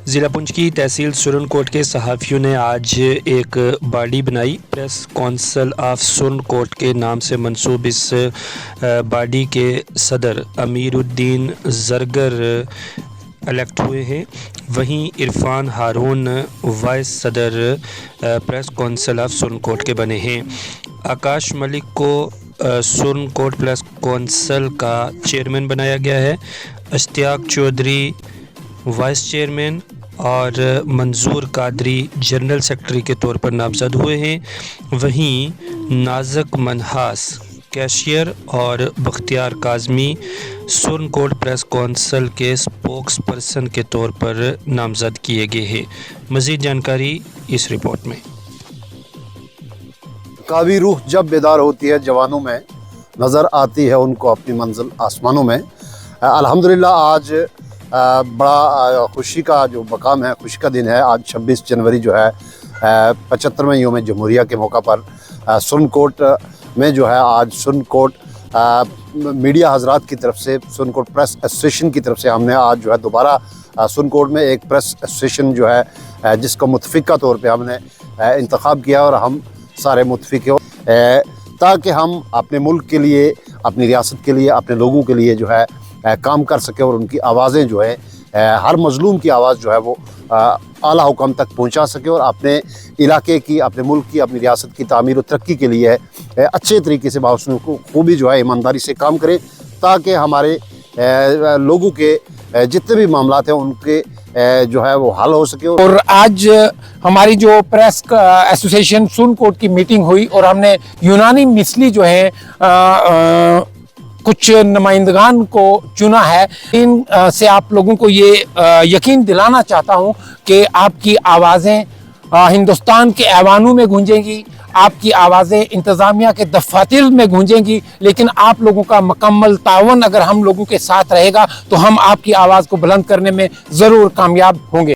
ضلع پنچ کی تحصیل سرن کوٹ کے صحافیوں نے آج ایک باڈی بنائی۔ پریس کونسل آف سرن کوٹ کے نام سے منسوب اس باڈی کے صدر امیر الدین زرگر الیکٹ ہوئے ہیں، وہیں عرفان ہارون وائس صدر پریس کونسل آف سرن کوٹ کے بنے ہیں۔ آکاش ملک کو سرن کوٹ پریس کونسل کا چیئرمین بنایا گیا ہے۔ اشتیاق چودھری وائس چیئرمین اور منظور قادری جنرل سیکرٹری کے طور پر نامزد ہوئے ہیں، وہیں نازک منہاس کیشیئر اور بختیار کاظمی سرن کوٹ پریس کونسل کے اسپوکس پرسن کے طور پر نامزد کیے گئے ہیں۔ مزید جانکاری اس رپورٹ میں۔ قوی روح جب بیدار ہوتی ہے جوانوں میں، نظر آتی ہے ان کو اپنی منزل آسمانوں میں۔ الحمدللہ آج بڑا خوشی کا جو مقام ہے، خوشی کا دن ہے۔ آج 26 جنوری جو ہے 75ویں یوم جمہوریہ کے موقع پر سرن کوٹ میں جو ہے آج سرن کوٹ میڈیا حضرات کی طرف سے، سرن کوٹ پریس ایسوسیشن کی طرف سے ہم نے آج جو ہے دوبارہ سرن کوٹ میں ایک پریس ایسوسیشن جو ہے جس کو متفقہ طور پہ ہم نے انتخاب کیا اور ہم سارے متفق ہو تاکہ ہم اپنے ملک کے لیے، اپنی ریاست کے لیے، اپنے لوگوں کے لیے جو ہے کام کر سکے اور ان کی آوازیں جو ہے ہر مظلوم کی آواز جو ہے وہ اعلیٰ حکام تک پہنچا سکے اور اپنے علاقے کی، اپنے ملک کی، اپنی ریاست کی تعمیر و ترقی کے لیے اچھے طریقے سے باحسن خوبی جو ہے ایمانداری سے کام کریں تاکہ ہمارے لوگوں کے جتنے بھی معاملات ہیں ان کے جو ہے وہ حل ہو سکے۔ اور آج ہماری جو پریس ایسوسیشن سرن کوٹ کی میٹنگ ہوئی اور ہم نے یونانی مثلی جو ہے کچھ نمائندگان کو چنا ہے۔ ان سے آپ لوگوں کو یہ یقین دلانا چاہتا ہوں کہ آپ کی آوازیں ہندوستان کے ایوانوں میں گونجیں گی، آپ کی آوازیں انتظامیہ کے دفاتر میں گونجیں گی، لیکن آپ لوگوں کا مکمل تعاون اگر ہم لوگوں کے ساتھ رہے گا تو ہم آپ کی آواز کو بلند کرنے میں ضرور کامیاب ہوں گے۔